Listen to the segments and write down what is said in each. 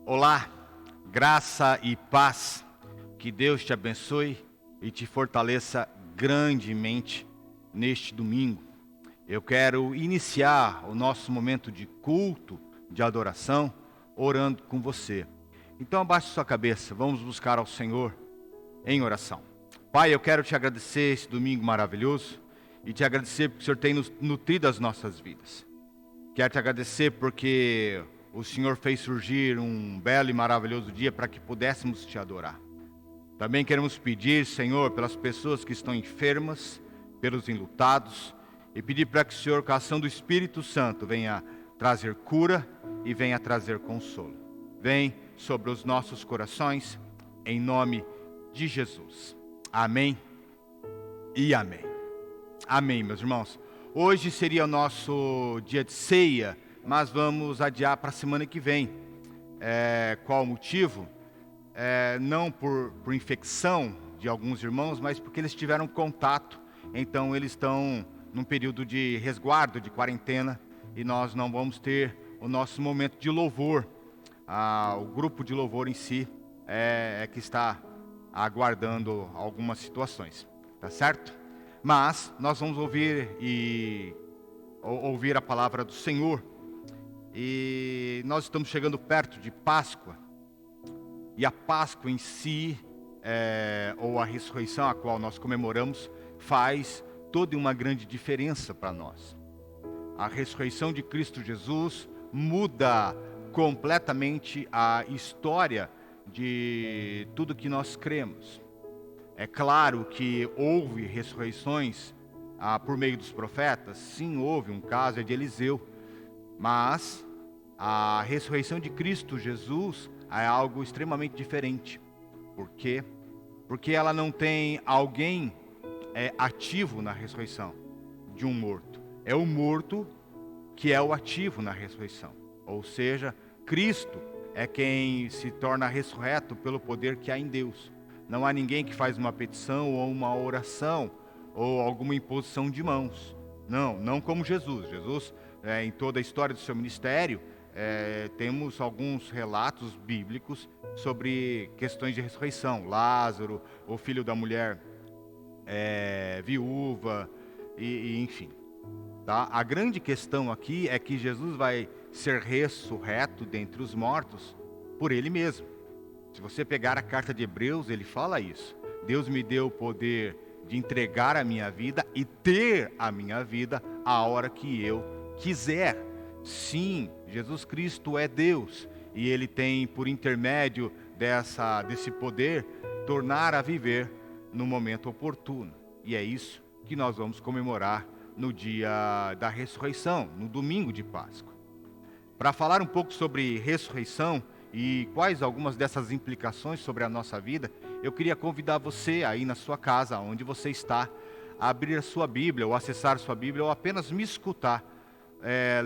Olá, graça e paz, que Deus te abençoe e te fortaleça grandemente neste domingo. Eu quero iniciar o nosso momento de culto, de adoração, orando com você. Então abaixe sua cabeça, vamos buscar ao Senhor em oração. Pai, eu quero te agradecer esse domingo maravilhoso e te agradecer porque o Senhor tem nos nutrido as nossas vidas. Quero te agradecer porque o Senhor fez surgir um belo e maravilhoso dia para que pudéssemos te adorar. Também queremos pedir, Senhor, pelas pessoas que estão enfermas, pelos enlutados, e pedir para que o Senhor, com a ação do Espírito Santo, venha trazer cura e venha trazer consolo. Vem sobre os nossos corações, em nome de Jesus. Amém e amém. Amém, meus irmãos. Hoje seria o nosso dia de ceia, mas vamos adiar para a semana que vem. Qual o motivo? Não por infecção de alguns irmãos, mas porque eles tiveram contato. Então eles estão num período de resguardo, de quarentena, e nós não vamos ter o nosso momento de louvor. O grupo de louvor em si é que está aguardando algumas situações, tá certo? Mas nós vamos ouvir a palavra do Senhor. E nós estamos chegando perto de Páscoa. E a Páscoa em si, ou a ressurreição a qual nós comemoramos, faz toda uma grande diferença para nós. A ressurreição de Cristo Jesus muda completamente a história de tudo que nós cremos. É claro que houve ressurreições por meio dos profetas. Sim, houve um caso de Eliseu. Mas a ressurreição de Cristo Jesus é algo extremamente diferente. Por quê? Porque ela não tem alguém ativo na ressurreição de um morto. É o morto que é o ativo na ressurreição. Ou seja, Cristo é quem se torna ressurreto pelo poder que há em Deus. Não há ninguém que faz uma petição ou uma oração ou alguma imposição de mãos. Não como Jesus. Jesus, em toda a história do seu ministério, temos alguns relatos bíblicos sobre questões de ressurreição. Lázaro, o filho da mulher viúva, enfim. Tá? A grande questão aqui é que Jesus vai ser ressurreto dentre os mortos por Ele mesmo. Se você pegar a carta de Hebreus, ele fala isso. Deus me deu o poder de entregar a minha vida e ter a minha vida a hora que eu quiser. Sim, Jesus Cristo é Deus e Ele tem, por intermédio desse poder, tornar a viver no momento oportuno. E é isso que nós vamos comemorar no dia da ressurreição, no domingo de Páscoa. Para falar um pouco sobre ressurreição e quais algumas dessas implicações sobre a nossa vida, eu queria convidar você aí na sua casa, onde você está, a abrir a sua Bíblia, ou acessar sua Bíblia, ou apenas me escutar,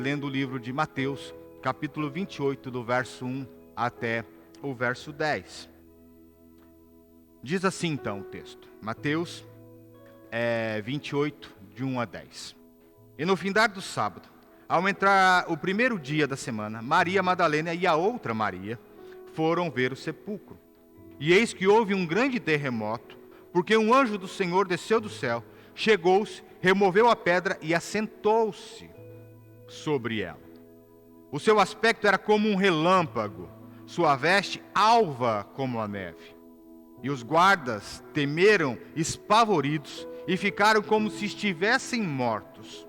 lendo o livro de Mateus, capítulo 28, do verso 1 até o verso 10. Diz assim então o texto, Mateus 28, de 1 a 10. E no findar do sábado, ao entrar o primeiro dia da semana, Maria Madalena e a outra Maria foram ver o sepulcro. E eis que houve um grande terremoto, porque um anjo do Senhor desceu do céu, chegou-se, removeu a pedra e assentou-se sobre ela. O seu aspecto era como um relâmpago, sua veste alva como a neve. E os guardas temeram, espavoridos, e ficaram como se estivessem mortos.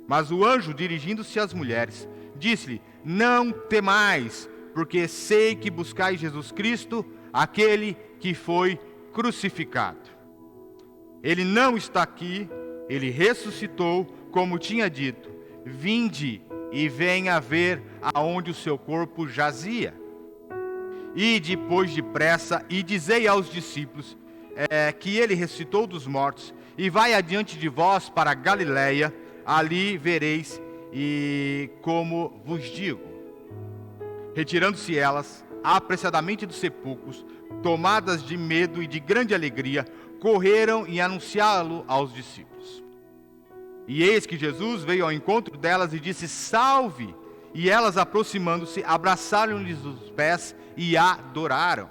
Mas o anjo, dirigindo-se às mulheres, disse-lhe: não temais, porque sei que buscais Jesus Cristo, aquele que foi crucificado. Ele não está aqui, ele ressuscitou, como tinha dito. Vinde e venha ver aonde o seu corpo jazia. E depois depressa, e dizei aos discípulos que ele ressuscitou dos mortos, e vai adiante de vós para Galiléia, ali vereis, e como vos digo. Retirando-se elas apressadamente dos sepulcros, tomadas de medo e de grande alegria, correram e anunciá-lo aos discípulos. E eis que Jesus veio ao encontro delas e disse: salve! E elas, aproximando-se, abraçaram-lhes os pés e a adoraram.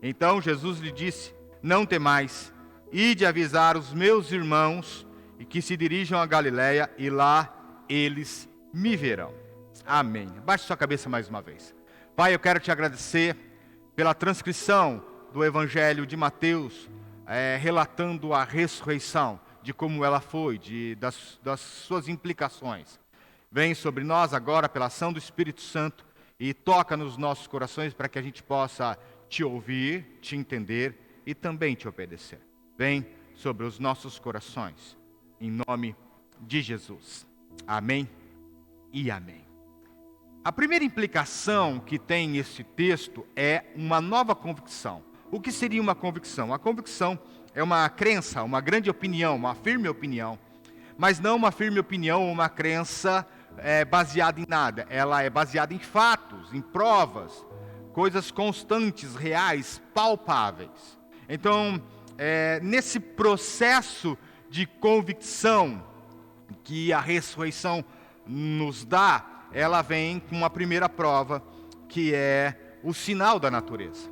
Então Jesus lhe disse: não temais, ide avisar os meus irmãos e que se dirijam a Galiléia, e lá eles me verão. Amém. Baixe sua cabeça mais uma vez. Pai, eu quero te agradecer pela transcrição do Evangelho de Mateus, relatando a ressurreição, de como ela foi, das suas implicações. Vem sobre nós agora pela ação do Espírito Santo e toca nos nossos corações para que a gente possa te ouvir, te entender e também te obedecer. Vem sobre os nossos corações, em nome de Jesus. Amém e amém. A primeira implicação que tem esse texto é uma nova convicção. O que seria uma convicção? A convicção é uma crença, uma grande opinião, uma firme opinião, mas não uma firme opinião ou uma crença baseada em nada. Ela é baseada em fatos, em provas, coisas constantes, reais, palpáveis. Então, nesse processo de convicção que a ressurreição nos dá, ela vem com uma primeira prova, que é o sinal da natureza.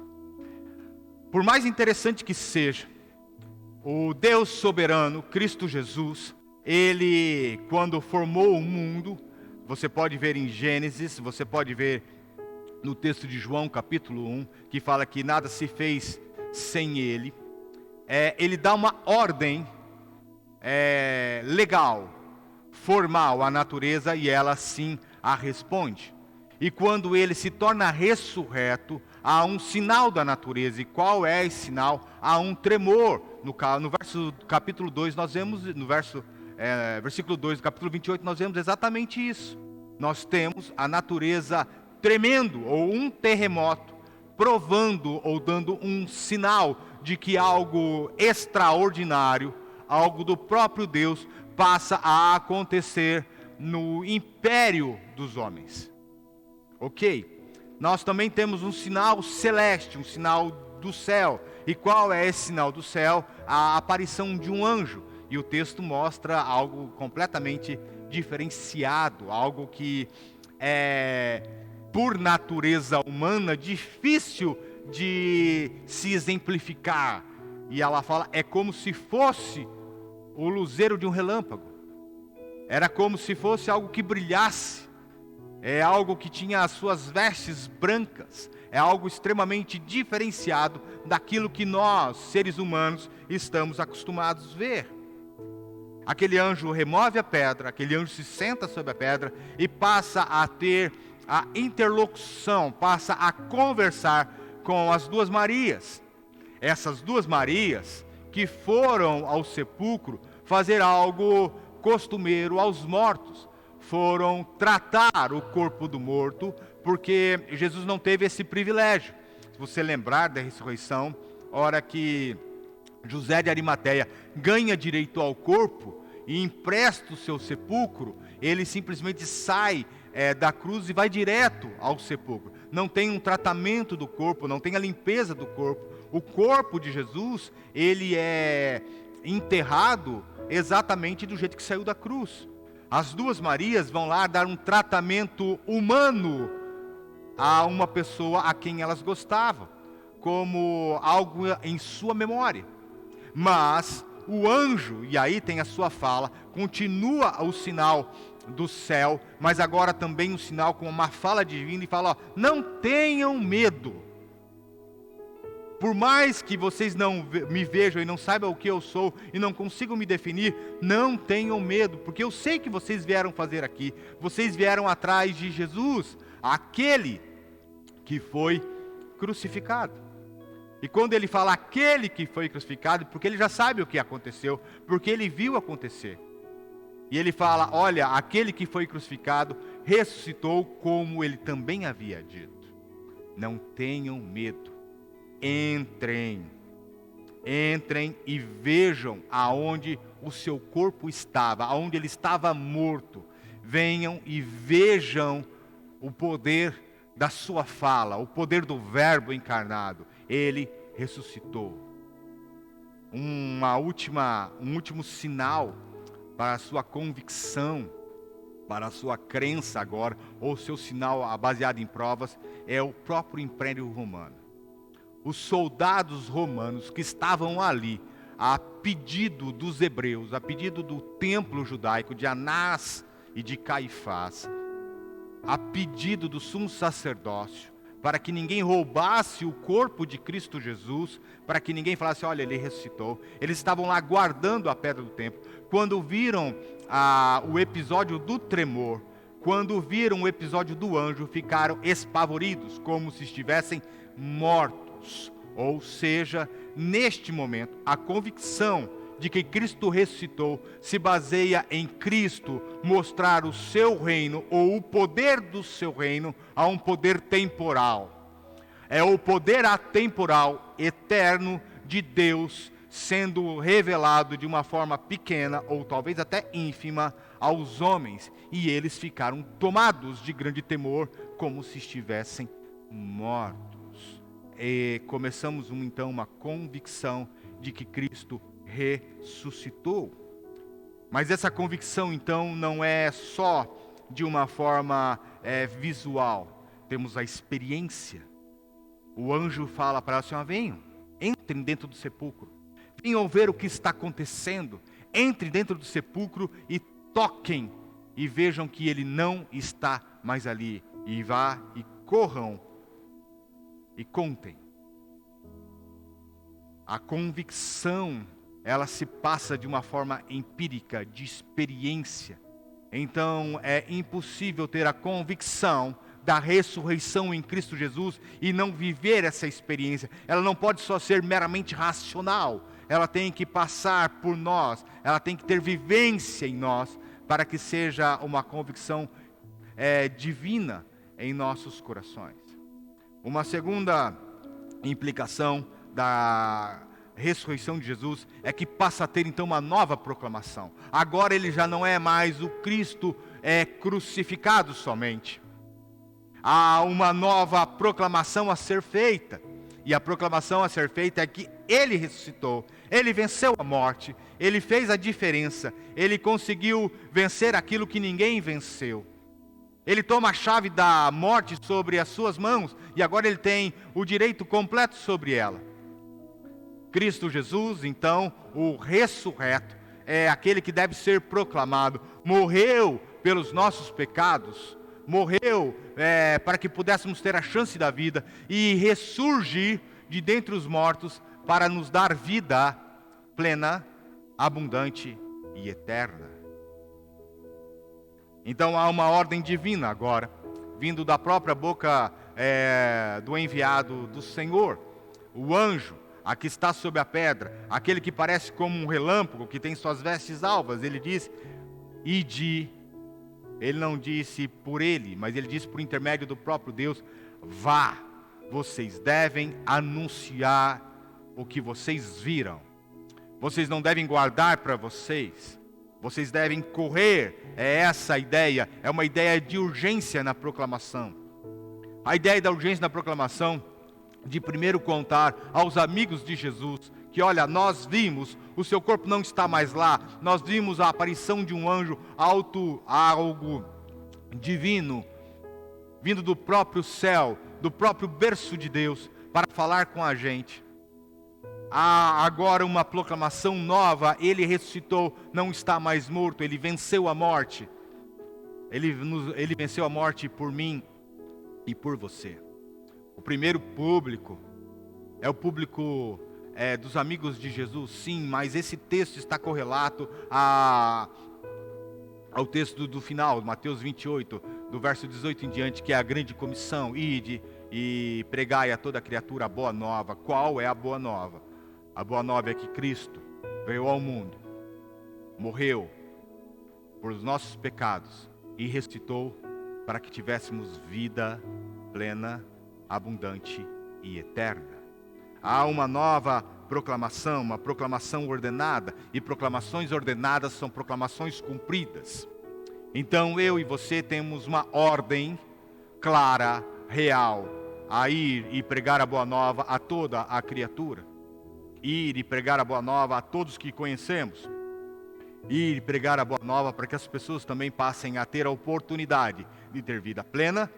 Por mais interessante que seja, o Deus soberano, Cristo Jesus, Ele, quando formou o mundo, você pode ver em Gênesis, você pode ver no texto de João, capítulo 1, que fala que nada se fez sem Ele. Ele dá uma ordem legal, formal à natureza, e ela sim a responde. E quando ele se torna ressurreto, há um sinal da natureza. E qual é esse sinal? Há um tremor. No verso capítulo 2, nós vemos, versículo 2 do capítulo 28, nós vemos exatamente isso. Nós temos a natureza tremendo, ou um terremoto, provando ou dando um sinal de que algo extraordinário, algo do próprio Deus, passa a acontecer no império dos homens. Ok? Nós também temos um sinal celeste, um sinal do céu. E qual é esse sinal do céu? A aparição de um anjo. E o texto mostra algo completamente diferenciado, algo que é, por natureza humana, difícil de se exemplificar. E ela fala, é como se fosse o luzeiro de um relâmpago. Era como se fosse algo que brilhasse. É algo que tinha as suas vestes brancas. É algo extremamente diferenciado daquilo que nós, seres humanos, estamos acostumados a ver. Aquele anjo remove a pedra, aquele anjo se senta sobre a pedra e passa a ter a interlocução, passa a conversar com as duas Marias. Essas duas Marias que foram ao sepulcro fazer algo costumeiro aos mortos. Foram tratar o corpo do morto, porque Jesus não teve esse privilégio. Se você lembrar da ressurreição, hora que José de Arimateia ganha direito ao corpo e empresta o seu sepulcro, ele simplesmente sai da cruz e vai direto ao sepulcro. Não tem um tratamento do corpo, não tem a limpeza do corpo. O corpo de Jesus, ele é enterrado exatamente do jeito que saiu da cruz. As duas Marias vão lá dar um tratamento humano a uma pessoa a quem elas gostavam, como algo em sua memória. Mas o anjo, e aí tem a sua fala, continua o sinal do céu, mas agora também um sinal com uma fala divina, e fala, ó, não tenham medo. Por mais que vocês não me vejam e não saibam o que eu sou e não consigam me definir, não tenham medo, porque eu sei que vocês vieram fazer aqui. Vocês vieram atrás de Jesus, aquele que foi crucificado. E quando ele fala aquele que foi crucificado, porque ele já sabe o que aconteceu, porque ele viu acontecer. E ele fala, olha, aquele que foi crucificado ressuscitou como ele também havia dito. Não tenham medo. Entrem e vejam aonde o seu corpo estava, aonde ele estava morto. Venham e vejam o poder da sua fala, o poder do verbo encarnado. Ele ressuscitou. Um último sinal para a sua convicção para a sua crença agora, ou seu sinal baseado em provas, é o próprio Império Romano. Os soldados romanos que estavam ali, a pedido dos hebreus, a pedido do templo judaico, de Anás e de Caifás, a pedido do sumo sacerdócio, para que ninguém roubasse o corpo de Cristo Jesus, para que ninguém falasse, olha, ele ressuscitou. Eles estavam lá guardando a pedra do templo. Quando viram o episódio do tremor, quando viram o episódio do anjo, ficaram espavoridos, como se estivessem mortos. Ou seja, neste momento, a convicção de que Cristo ressuscitou se baseia em Cristo mostrar o seu reino, ou o poder do seu reino, a um poder temporal. É o poder atemporal, eterno, de Deus, sendo revelado de uma forma pequena, ou talvez até ínfima, aos homens. E eles ficaram tomados de grande temor, como se estivessem mortos. E começamos então uma convicção de que Cristo ressuscitou. Mas essa convicção então não é só de uma forma visual. Temos a experiência. O anjo fala para ela assim, venham, entrem dentro do sepulcro. Venham ver o que está acontecendo. Entrem dentro do sepulcro e toquem. E vejam que ele não está mais ali. E vá e corram e contem. A convicção, ela se passa de uma forma empírica, de experiência. Então é impossível ter a convicção da ressurreição em Cristo Jesus e não viver essa experiência. Ela não pode só ser meramente racional. Ela tem que passar por nós. Ela tem que ter vivência em nós para que seja uma convicção divina em nossos corações. Uma segunda implicação da ressurreição de Jesus é que passa a ter então uma nova proclamação. Agora ele já não é mais o Cristo crucificado somente. Há uma nova proclamação a ser feita. E a proclamação a ser feita é que ele ressuscitou, ele venceu a morte, ele fez a diferença, ele conseguiu vencer aquilo que ninguém venceu. Ele toma a chave da morte sobre as suas mãos e agora ele tem o direito completo sobre ela. Cristo Jesus, então, o ressurreto, é aquele que deve ser proclamado. Morreu pelos nossos pecados, morreu para que pudéssemos ter a chance da vida e ressurgir de dentre os mortos para nos dar vida plena, abundante e eterna. Então há uma ordem divina agora, vindo da própria boca do enviado do Senhor, o anjo, a que está sob a pedra, aquele que parece como um relâmpago, que tem suas vestes alvas. Ele diz, ide. Ele não disse por ele, mas ele disse por intermédio do próprio Deus, vá, vocês devem anunciar o que vocês viram. Vocês não devem guardar para vocês. Vocês devem correr. É essa a ideia. É uma ideia de urgência na proclamação. A ideia da urgência na proclamação, de primeiro contar aos amigos de Jesus, que olha, nós vimos, o seu corpo não está mais lá, nós vimos a aparição de um anjo algo divino, vindo do próprio céu, do próprio berço de Deus, para falar com a gente. Há agora uma proclamação nova, ele ressuscitou, não está mais morto, ele venceu a morte. Ele venceu a morte por mim e por você. O primeiro público é o público dos amigos de Jesus, sim, mas esse texto está correlato ao texto do final, Mateus 28, do verso 18 em diante, que é a grande comissão, ide e pregai a toda criatura a boa nova. Qual é a boa nova? A boa nova é que Cristo veio ao mundo, morreu por os nossos pecados e ressuscitou para que tivéssemos vida plena, abundante e eterna. Há uma nova proclamação, uma proclamação ordenada, e proclamações ordenadas são proclamações cumpridas. Então eu e você temos uma ordem clara, real, a ir e pregar a boa nova a toda a criatura. Ir e pregar a boa nova a todos que conhecemos. ir pregar a boa nova para que as pessoas também passem a ter a oportunidade de ter vida plena,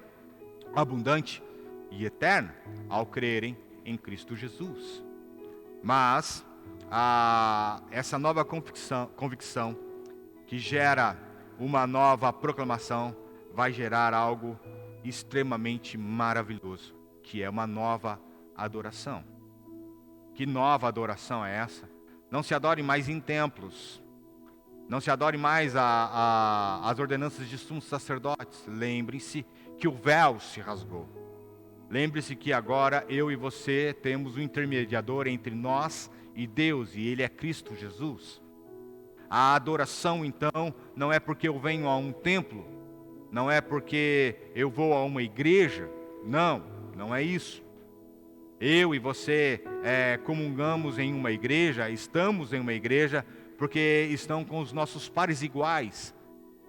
abundante e eterna ao crerem em Cristo Jesus. Mas essa nova convicção que gera uma nova proclamação vai gerar algo extremamente maravilhoso, que é uma nova adoração. Que nova adoração é essa? Não se adore mais em templos, não se adore mais as ordenanças de sumos sacerdotes. Lembre-se que o véu se rasgou. Lembre-se que agora eu e você temos um intermediador entre nós e Deus, e Ele é Cristo Jesus. A adoração, então, não é porque eu venho a um templo, não é porque eu vou a uma igreja, não é isso. Eu e você comungamos em uma igreja, estamos em uma igreja, porque estão com os nossos pares iguais.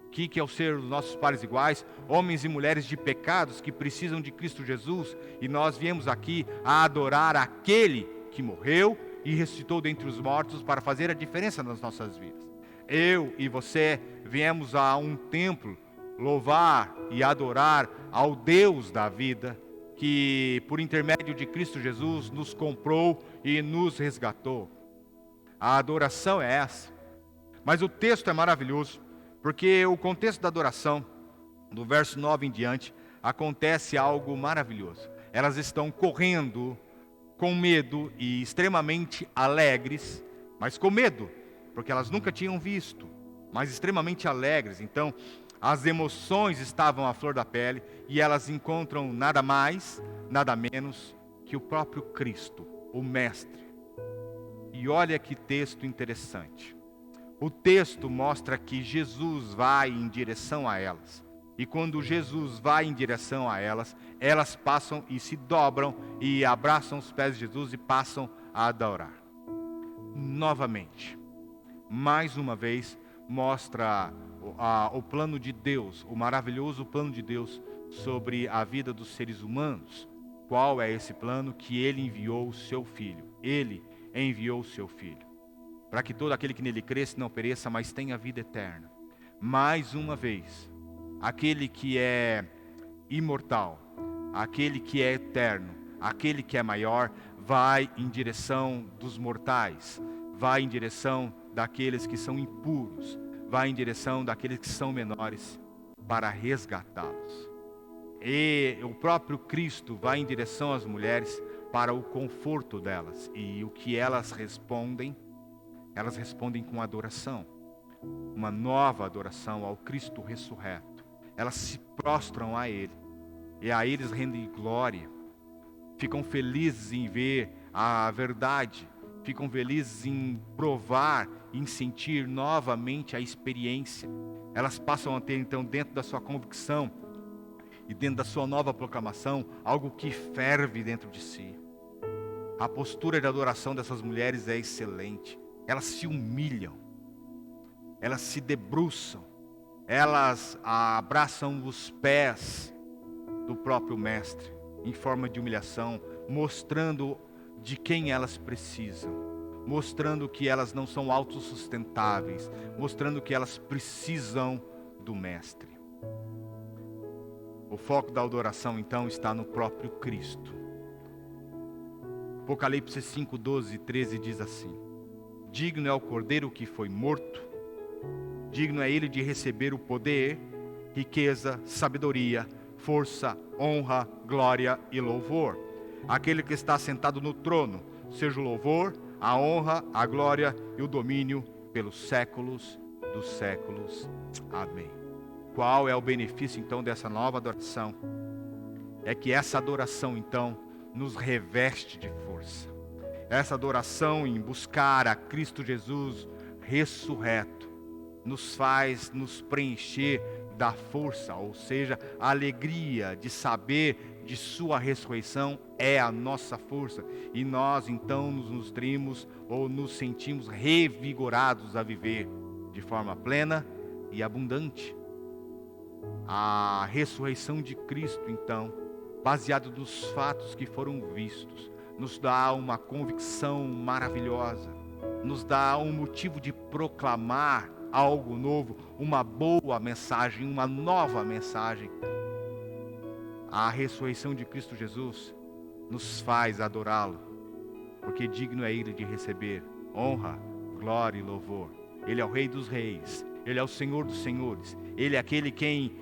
O que é o ser os nossos pares iguais? Homens e mulheres de pecados que precisam de Cristo Jesus, e nós viemos aqui a adorar aquele que morreu e ressuscitou dentre os mortos para fazer a diferença nas nossas vidas. Eu e você viemos a um templo louvar e adorar ao Deus da vida, que por intermédio de Cristo Jesus nos comprou e nos resgatou. A adoração é essa. Mas o texto é maravilhoso, porque o contexto da adoração, do verso 9 em diante, acontece algo maravilhoso. Elas estão correndo com medo e extremamente alegres, mas com medo, porque elas nunca tinham visto, mas extremamente alegres. Então, as emoções estavam à flor da pele, e elas encontram nada mais, nada menos que o próprio Cristo, o Mestre. E olha que texto interessante. O texto mostra que Jesus vai em direção a elas. E quando Jesus vai em direção a elas, elas passam e se dobram e abraçam os pés de Jesus e passam a adorar. Novamente, mais uma vez, mostra o plano de Deus, o maravilhoso plano de Deus sobre a vida dos seres humanos. Qual é esse plano? Que Ele enviou o Seu Filho. Ele enviou o Seu Filho, para que todo aquele que nele cresce não pereça, mas tenha vida eterna. Mais uma vez, aquele que é imortal, aquele que é eterno, aquele que é maior, vai em direção dos mortais, vai em direção daqueles que são impuros, vai em direção daqueles que são menores, para resgatá-los. E o próprio Cristo vai em direção às mulheres para o conforto delas. E o que elas respondem? Elas respondem com adoração, uma nova adoração ao Cristo ressurreto. Elas se prostram a Ele, e a eles rendem glória, ficam felizes em ver a verdade, ficam felizes em provar, em sentir novamente a experiência. Elas passam a ter então dentro da sua convicção e dentro da sua nova proclamação algo que ferve dentro de si. A postura de adoração dessas mulheres é excelente. Elas se humilham, elas se debruçam, elas abraçam os pés do próprio Mestre em forma de humilhação, mostrando de quem elas precisam, mostrando que elas não são autossustentáveis, mostrando que elas precisam do Mestre. O foco da adoração então está no próprio Cristo. Apocalipse 5, 12 e 13 diz assim: digno é o Cordeiro que foi morto, digno é ele de receber o poder, riqueza, sabedoria, força, honra, glória e louvor. Aquele que está sentado no trono, seja o louvor, a honra, a glória e o domínio pelos séculos dos séculos. Amém. Qual é o benefício então dessa nova adoração? É que essa adoração então nos reveste de força. Essa adoração em buscar a Cristo Jesus ressurreto nos faz nos preencher da força, ou seja, a alegria de saber de sua ressurreição é a nossa força, e nós então nos nutrimos ou nos sentimos revigorados a viver de forma plena e abundante. A ressurreição de Cristo então, baseado nos fatos que foram vistos, nos dá uma convicção maravilhosa, nos dá um motivo de proclamar algo novo, uma boa mensagem, uma nova mensagem. A ressurreição de Cristo Jesus nos faz adorá-lo, porque digno é Ele de receber honra, glória e louvor. Ele é o Rei dos Reis, Ele é o Senhor dos Senhores, Ele é aquele quem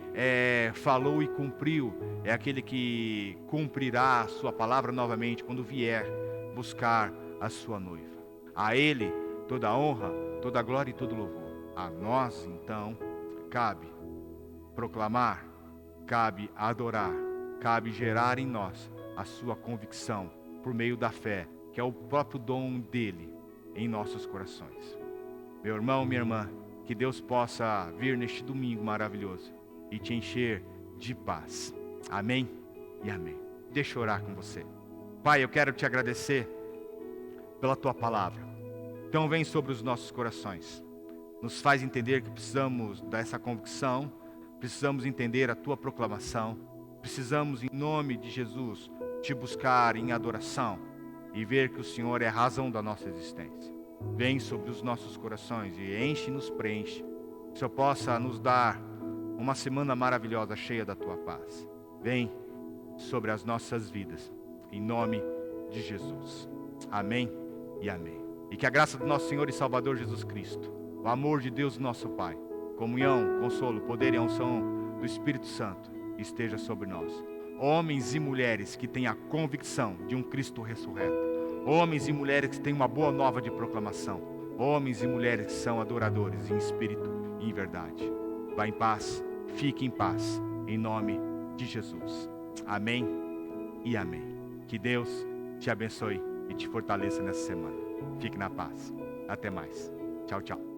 falou e cumpriu, é aquele que cumprirá a sua palavra novamente quando vier buscar a sua noiva. A Ele toda a honra, toda a glória e todo o louvor. A nós, então, cabe proclamar, cabe adorar, cabe gerar em nós a sua convicção por meio da fé, que é o próprio dom dele em nossos corações. Meu irmão, minha irmã, que Deus possa vir neste domingo maravilhoso e te encher de paz. Amém e amém. Deixa eu orar com você. Pai, eu quero te agradecer pela tua palavra. Então vem sobre os nossos corações. Nos faz entender que precisamos dessa convicção, precisamos entender a tua proclamação, precisamos, em nome de Jesus, te buscar em adoração e ver que o Senhor é a razão da nossa existência. Vem sobre os nossos corações e enche-nos, preenche. Que o Senhor possa nos dar uma semana maravilhosa, cheia da tua paz. Vem sobre as nossas vidas, em nome de Jesus. Amém e amém. E que a graça do nosso Senhor e Salvador Jesus Cristo, o amor de Deus nosso Pai, comunhão, consolo, poder e unção do Espírito Santo esteja sobre nós. Homens e mulheres que têm a convicção de um Cristo ressurreto. Homens e mulheres que têm uma boa nova de proclamação. Homens e mulheres que são adoradores em espírito e em verdade. Vá em paz, fique em paz, em nome de Jesus. Amém e amém. Que Deus te abençoe e te fortaleça nessa semana. Fique na paz. Até mais. Tchau, tchau.